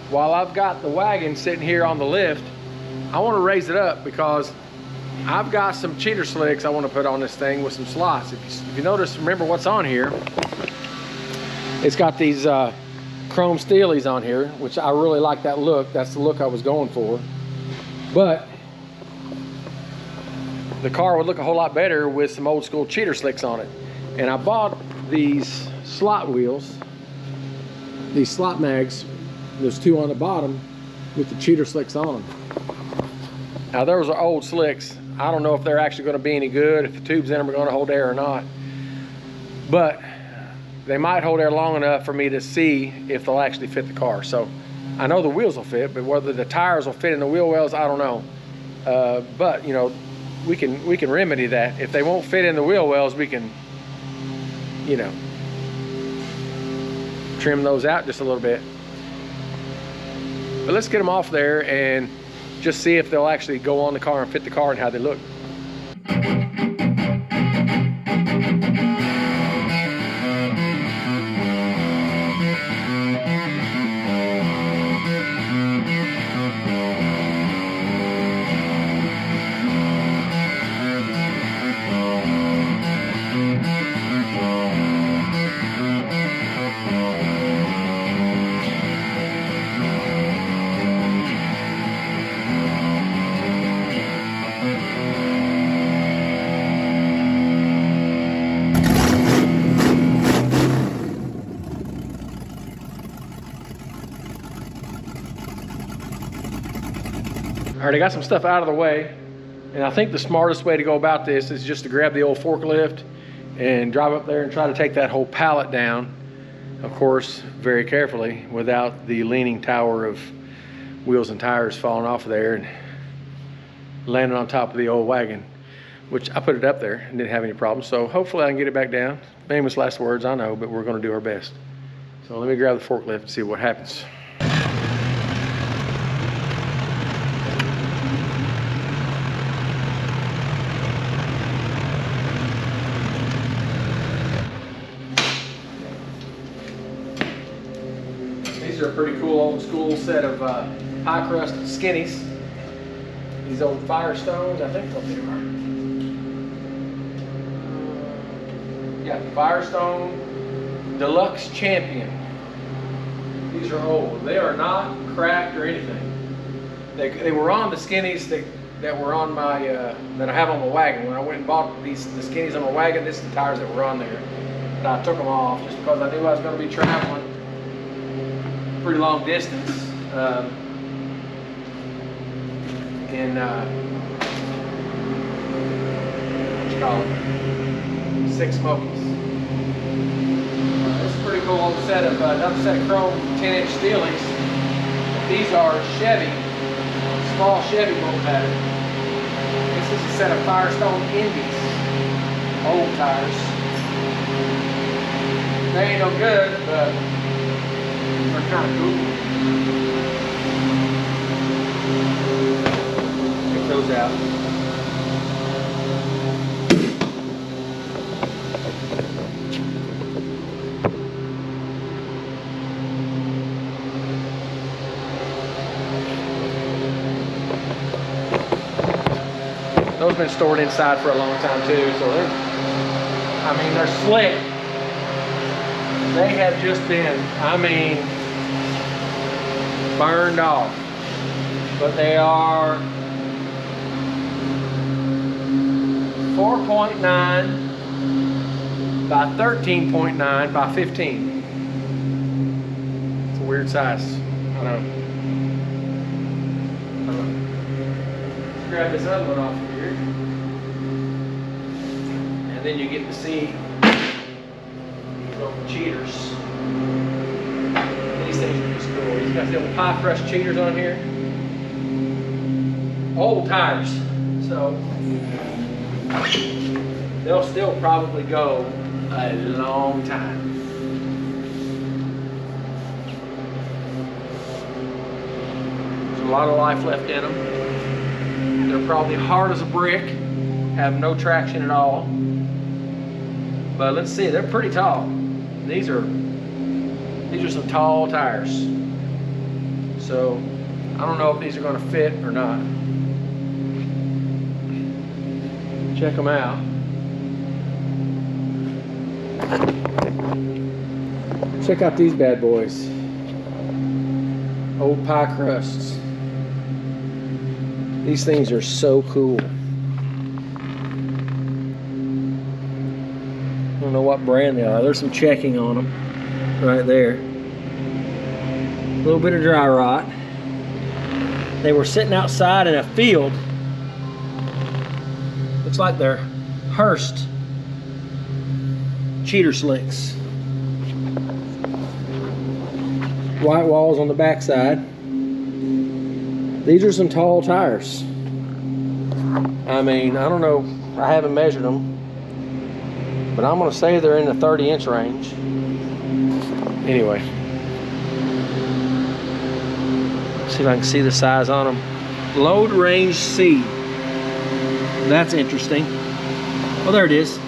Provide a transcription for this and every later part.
while I've got the wagon sitting here on the lift, I want to raise it up because I've got some cheater slicks I want to put on this thing with some slots. If you notice, remember what's on here. It's got these chrome steelies on here, which I really like that look. That's the look I was going for. But the car would look a whole lot better with some old school cheater slicks on it. And I bought these slot wheels, these slot mags. There's two on the bottom with the cheater slicks on them. Now those are old slicks. I don't know if they're actually going to be any good, if the tubes in them are going to hold air or not. But they might hold air long enough for me to see if they'll actually fit the car. So I know the wheels will fit, but whether the tires will fit in the wheel wells, I don't know. But you know, we can remedy that. If they won't fit in the wheel wells, we can, you know, trim those out just a little bit. But let's get them off there and just see if they'll actually go on the car and fit the car and how they look. All right, I got some stuff out of the way, and I think the smartest way to go about this is just to grab the old forklift and drive up there and try to take that whole pallet down, of course, very carefully, without the leaning tower of wheels and tires falling off of there and landing on top of the old wagon, which I put it up there and didn't have any problems. So hopefully I can get it back down. Famous last words, I know, but we're going to do our best. So let me grab the forklift and see what happens. These are a pretty cool old school set of high crust skinnies. These old Firestones, I think what they are. Yeah, Firestone Deluxe Champion. These are old. They are not cracked or anything. They were on the skinnies that were on my that I have on my wagon. When I went and bought the skinnies on my wagon, this is the tires that were on there. And I took them off just because I knew I was going to be traveling pretty long distance in what you call it, Six Smokies. This is a pretty cool old set of another set of chrome 10-inch steelies. These are Chevy, small Chevy mold pattern. This is a set of Firestone Indies, old tires. They ain't no good, but they're kind of cool. Take those out. Those have been stored inside for a long time too, so they're slick. They have just been, burned off. But they are 4.9 by 13.9 by 15. It's a weird size. I know. Grab this other one off of here. And then you get to see these cheaters. These things are just cool. He's got the little pie crust cheaters on here. Old tires. So they'll still probably go a long time. There's a lot of life left in them. They're probably hard as a brick, have no traction at all. But let's see, they're pretty tall. These are some tall tires. So I don't know if these are going to fit or not. Check them out. Check out these bad boys. Old pie crusts. These things are so cool. I don't know what brand they are. There's some checking on them right there. A little bit of dry rot. They were sitting outside in a field. Looks like they're Hurst cheater slicks. White walls on the backside. These are some tall tires. I mean, I don't know, I haven't measured them, but I'm gonna say they're in the 30-inch range. Anyway, see if I can see the size on them. Load range C. That's interesting. Oh, there it is.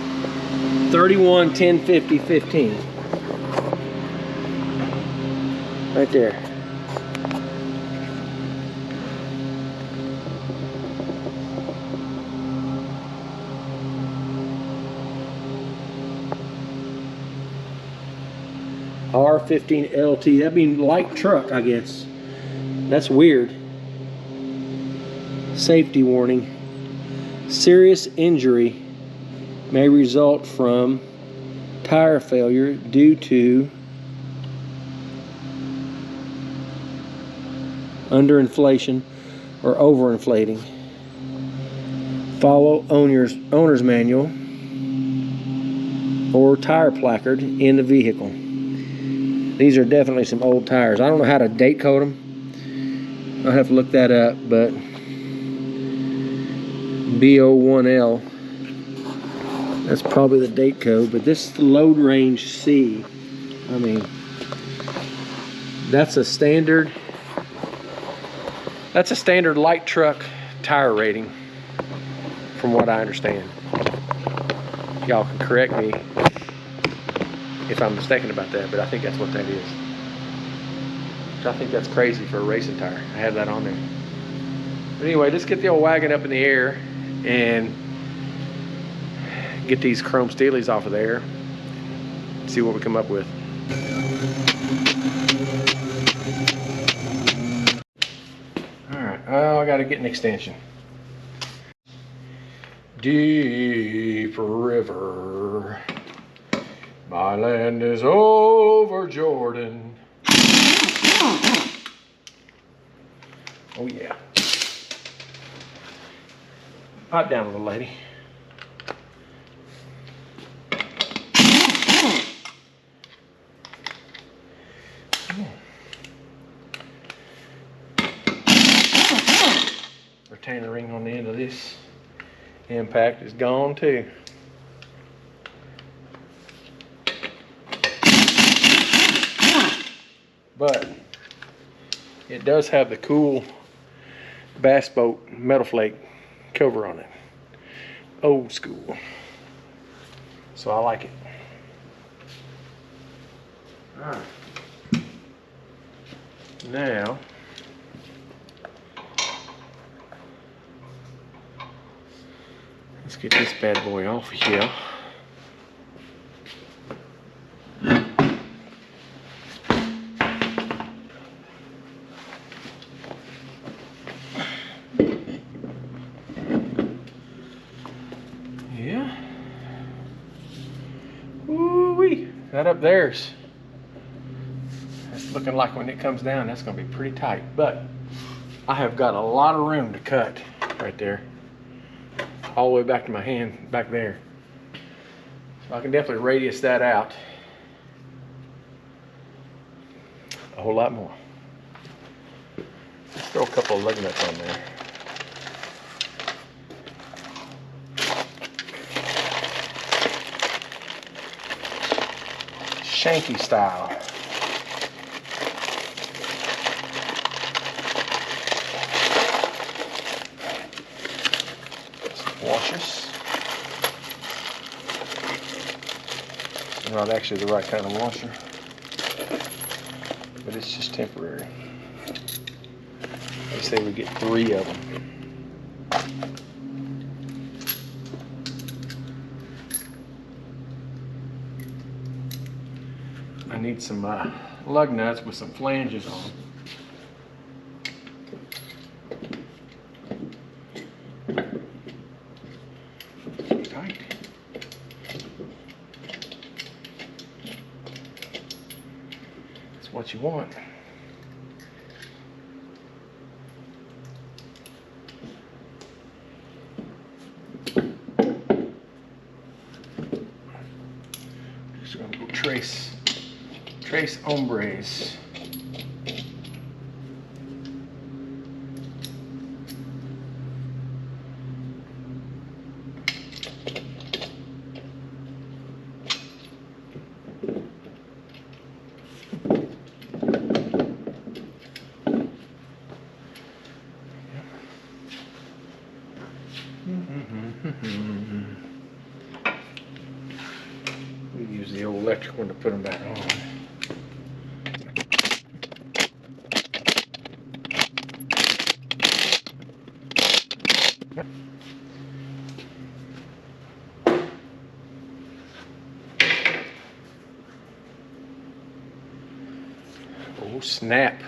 31, 10, 50, 15. Right there. R15LT. That'd be light truck, I guess. That's weird. Safety warning. Serious injury may result from tire failure due to underinflation or overinflating. Follow owner's manual or tire placard in the vehicle. These are definitely some old tires. I don't know how to date code them. I'll have to look that up, but BO1L, that's probably the date code, but this is the load range C. I mean, that's a standard light truck tire rating from what I understand. Y'all can correct me if I'm mistaken about that, but I think that's what that is. I think that's crazy for a racing tire. I have that on there. But anyway, let's get the old wagon up in the air and get these chrome steelies off of there. See what we come up with. Alright, I gotta get an extension. Deep river, my land is over Jordan. Oh yeah. Pipe down, little lady. Retainer ring on the end of this impact is gone too. But it does have the cool Bass Boat metal flake cover on it. Old school. So I like it. Alright. Now let's get this bad boy off of here. Yeah. Woo-wee. That up there's. It's looking like when it comes down, that's going to be pretty tight. But I have got a lot of room to cut right there. All the way back to my hand back there. So I can definitely radius that out a whole lot more. Let's throw a couple of lug nuts on there. Shanky style. Some washers. Not actually the right kind of washer, but it's just temporary. They say we get 3 of them. I need some lug nuts with some flanges on them. Tight. That's what you want. Just gonna go trace ombres. We use the old electric one to put them back on. Oh snap.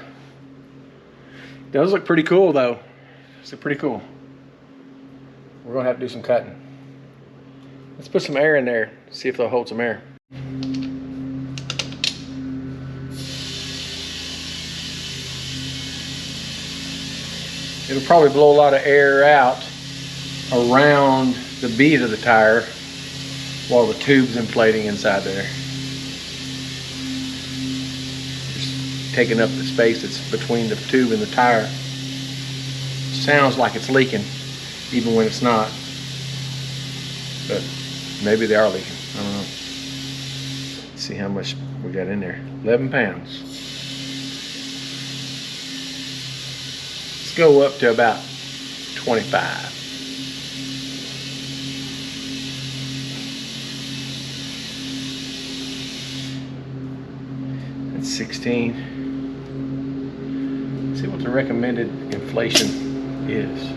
Those look pretty cool though. Those look pretty cool. We're gonna have to do some cutting. Let's put some air in there, see if they'll hold some air. It'll probably blow a lot of air out around the bead of the tire while the tube's inflating inside there. Just taking up the space that's between the tube and the tire. Sounds like it's leaking, even when it's not. But maybe they are leaking. I don't know. Let's see how much we got in there. 11 pounds. Let's go up to about 25. That's 16. Let's see what the recommended inflation is.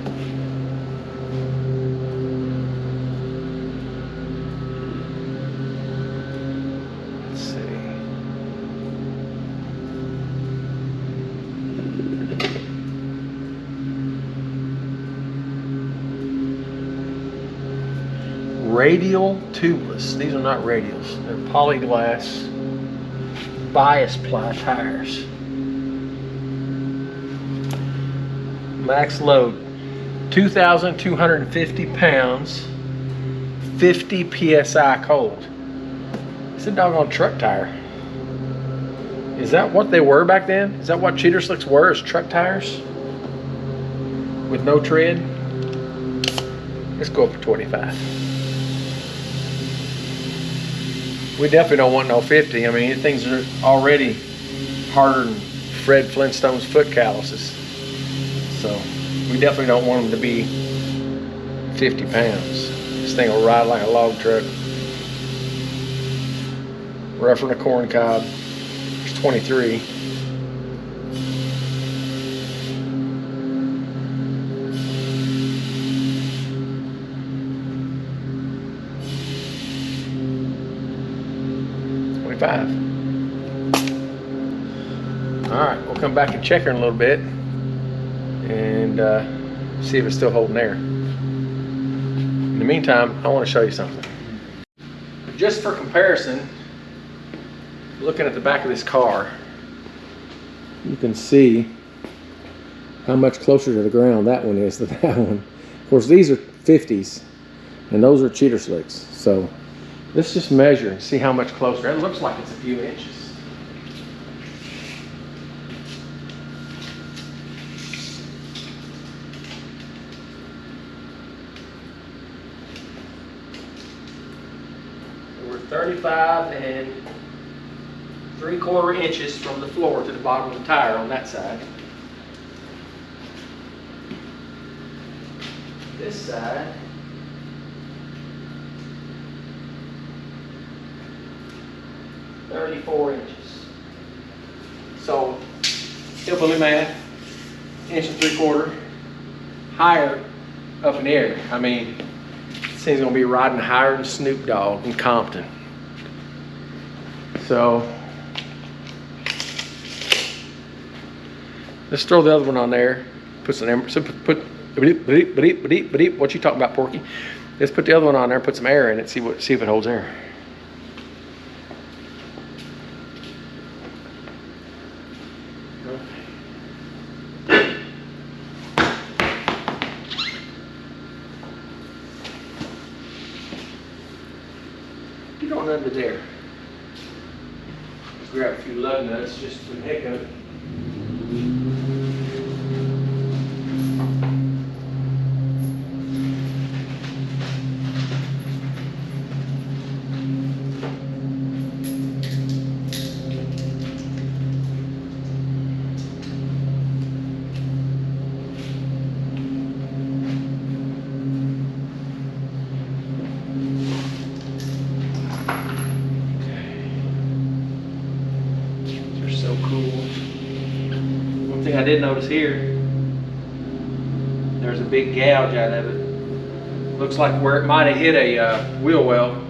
Radial tubeless. These are not radials. They're polyglass bias ply tires. Max load 2,250 pounds, 50 psi cold. It's a doggone truck tire. Is that what they were back then? Is that what cheater slicks were, as truck tires with no tread? Let's go up for 25. We definitely don't want no 50. I mean, these things are already harder than Fred Flintstone's foot calluses. So we definitely don't want them to be 50 pounds. This thing will ride like a log truck. Rougher than a corn cob. It's 23. Alright, we'll come back and check her in a little bit and see if it's still holding air. In the meantime, I want to show you something. Just for comparison, looking at the back of this car, you can see how much closer to the ground that one is than that one. Of course, these are 50s and those are cheater slicks. So let's just measure and see how much closer. It looks like it's a few inches. We're 35 3/4 inches from the floor to the bottom of the tire on that side. This side, .34 inches. So, hillbilly math, 1.75 inches higher up in the air. I mean, this thing's gonna be riding higher than Snoop Dogg in Compton. So let's throw the other one on there. Put some, so put what you talking about, Porky? Let's put the other one on there, put some air in it, see if it holds air. You don't under there. Grab a few lug nuts just for the heck of it. I did notice here, there's a big gouge out of it. Looks like where it might have hit a wheel well,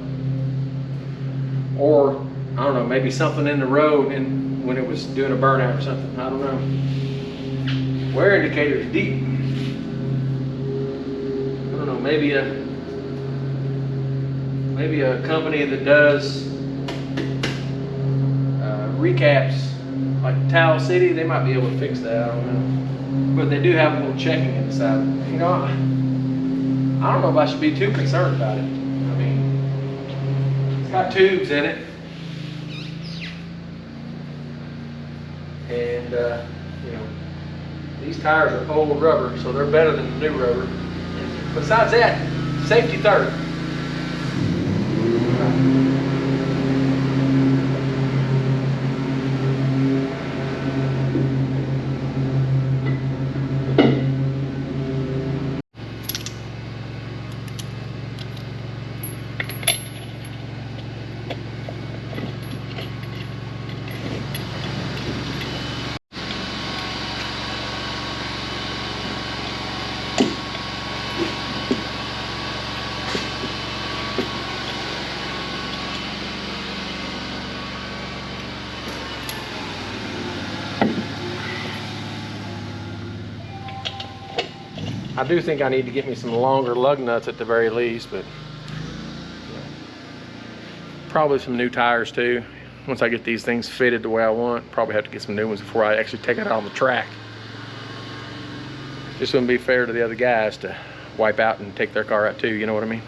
or I don't know, maybe something in the road and when it was doing a burnout or something. I don't know. Wear indicator is deep. I don't know, maybe a company that does recaps. Like Towel City, they might be able to fix that, I don't know. But they do have a little checking inside. You know, I don't know if I should be too concerned about it. I mean, it's got tubes in it. And, you know, these tires are old rubber, so they're better than the new rubber. Besides that, safety third. I do think I need to get me some longer lug nuts at the very least, but probably some new tires too. Once I get these things fitted the way I want, probably have to get some new ones before I actually take it out on the track. Just wouldn't be fair to the other guys to wipe out and take their car out too, you know what I mean?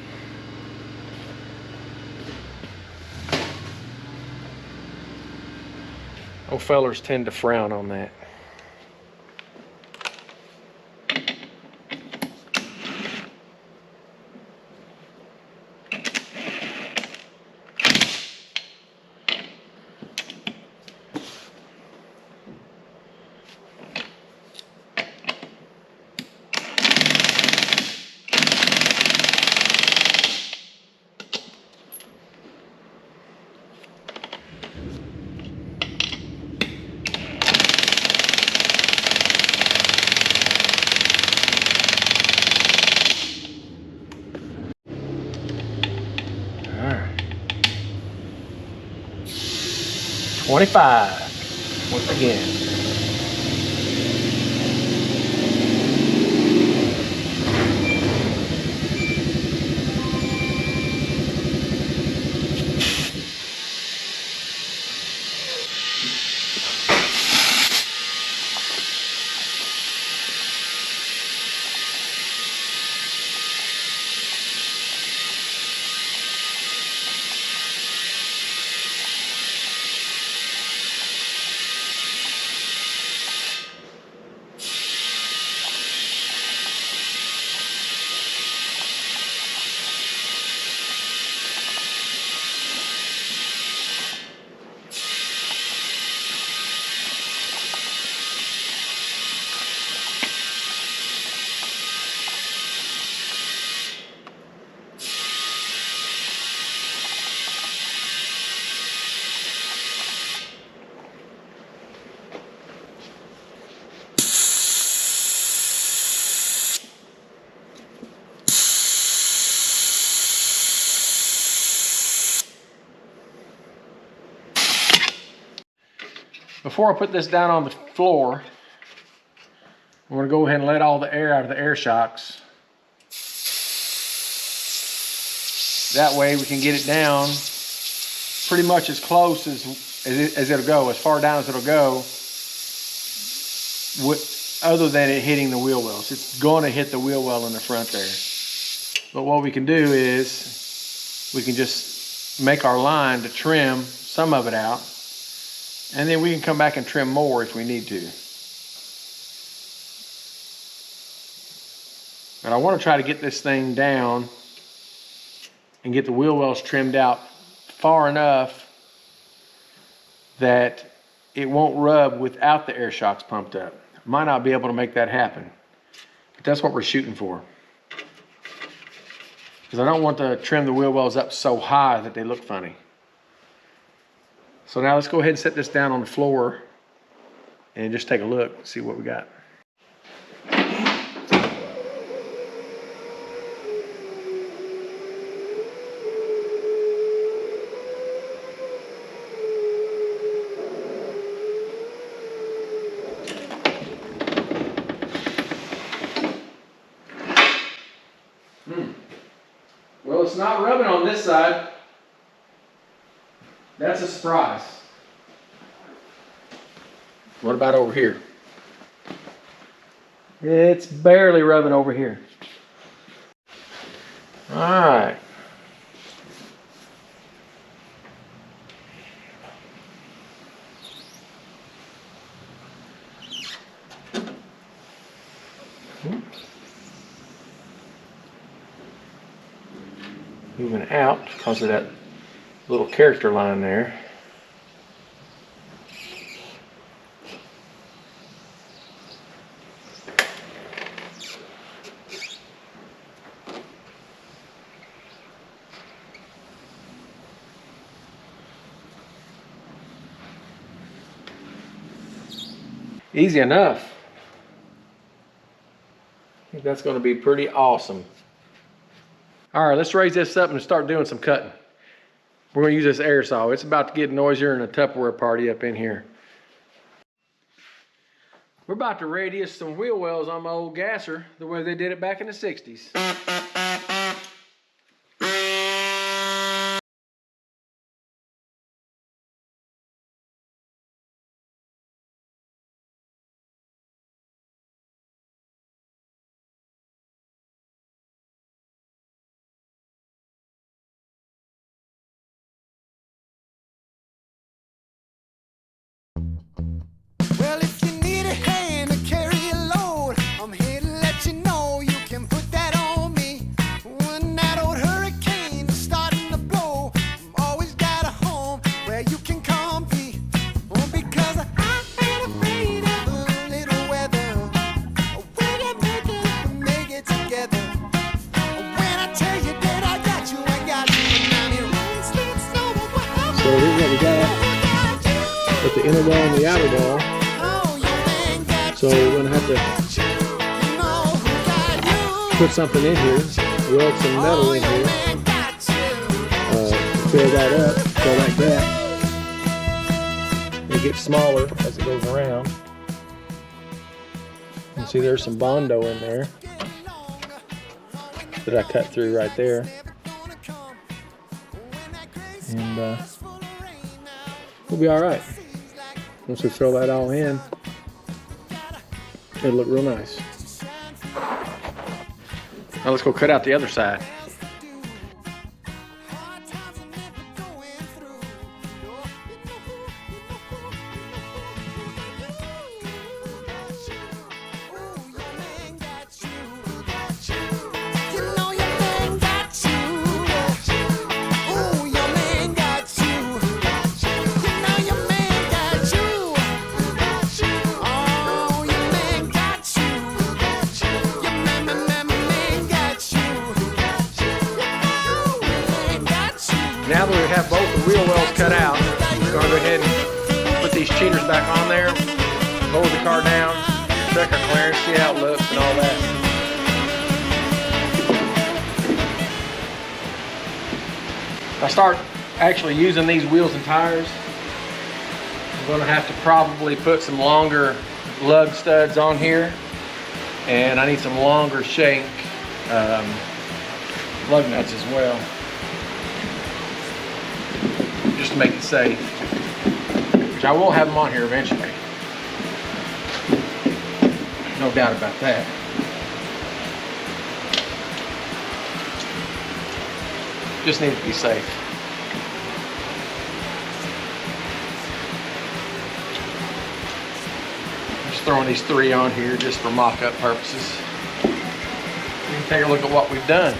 Old fellers tend to frown on that. All right. 25 once again. before I put this down on the floor, I'm gonna go ahead and let all the air out of the air shocks. That way we can get it down pretty much as close as it'll go, as far down as it'll go, other than it hitting the wheel wells. It's gonna hit the wheel well in the front there. But what we can do is we can just make our line to trim some of it out, and then we can come back and trim more if we need to. But I want to try to get this thing down and get the wheel wells trimmed out far enough that it won't rub without the air shocks pumped up. Might not be able to make that happen, but that's what we're shooting for. Because I don't want to trim the wheel wells up so high that they look funny. So now let's go ahead and set this down on the floor and just take a look, see what we got. Well, it's not rubbing on this side. That's a surprise. What about over here? It's barely rubbing over here. All right. Moving out because of that little character line there. Easy enough. I think that's going to be pretty awesome. All right, let's raise this up and start doing some cutting. We're going to use this air saw. It's about to get noisier than a Tupperware party up in here. We're about to radius some wheel wells on my old gasser the way they did it back in the 60s. Well, if you need a hand to carry a load, I'm here to let you know you can put that on me. When that old hurricane is starting to blow, I've always got a home where you can come be. Oh, because I ain't afraid of a little weather. We make it together. When I tell you that I got you, I got you. And I'm here rain, sleet, snow, whatever. So here's what we got. Put the inner wall and the outer wall. So we're going to have to put something in here, weld some metal in here, fill that up, so like that. It gets smaller as it goes around. You can see there's some Bondo in there that I cut through right there. And we'll be all right. Once we fill that all in, it'll look real nice. Now let's go cut out the other side. Now that we have both the wheel wells cut out, we're going to go ahead and put these cheaters back on there, lower the car down, check our clearance, see how it looks and all that. I start actually using these wheels and tires. gonna have to probably put some longer lug studs on here, and I need some longer shank lug nuts as well, just to make it safe, which I will have them on here eventually. No doubt about that. Just need to be safe. Just throwing these 3 on here just for mock-up purposes. You can take a look at what we've done.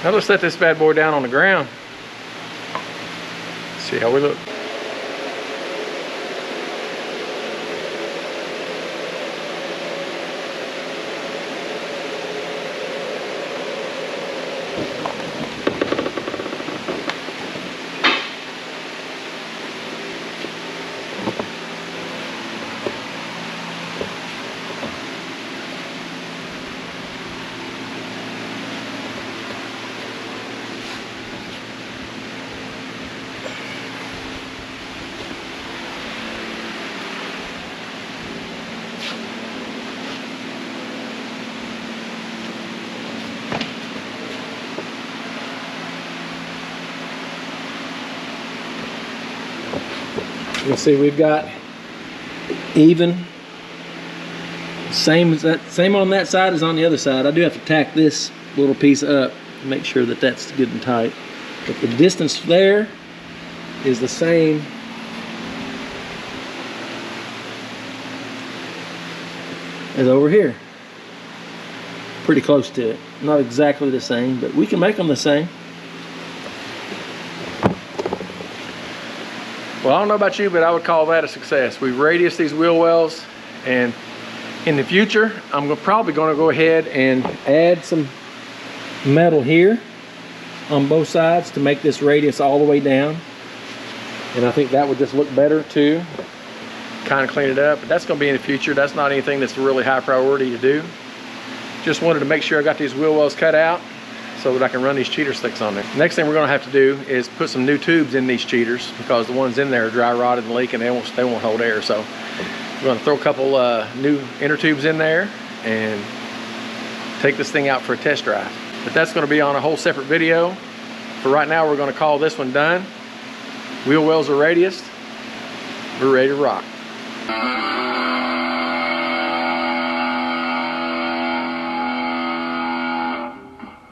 Now let's set this bad boy down on the ground. See how we look. You can see we've got even, same on that side as on the other side. I do have to tack this little piece up to make sure that that's good and tight. But the distance there is the same as over here. Pretty close to it. Not exactly the same, but we can make them the same. Well, I don't know about you, but I would call that a success. We radiused these wheel wells, and in the future, I'm probably going to go ahead and add some metal here on both sides to make this radius all the way down. And I think that would just look better too. Kind of clean it up, but that's going to be in the future. That's not anything that's really high priority to do. Just wanted to make sure I got these wheel wells cut out so that I can run these cheater slicks on there. Next thing we're gonna have to do is put some new tubes in these cheaters, because the ones in there are dry rotted and leaking. They won't hold air. So we're gonna throw a couple new inner tubes in there and take this thing out for a test drive. But that's gonna be on a whole separate video. For right now, we're gonna call this one done. Wheel wells are radiused. We're ready to rock.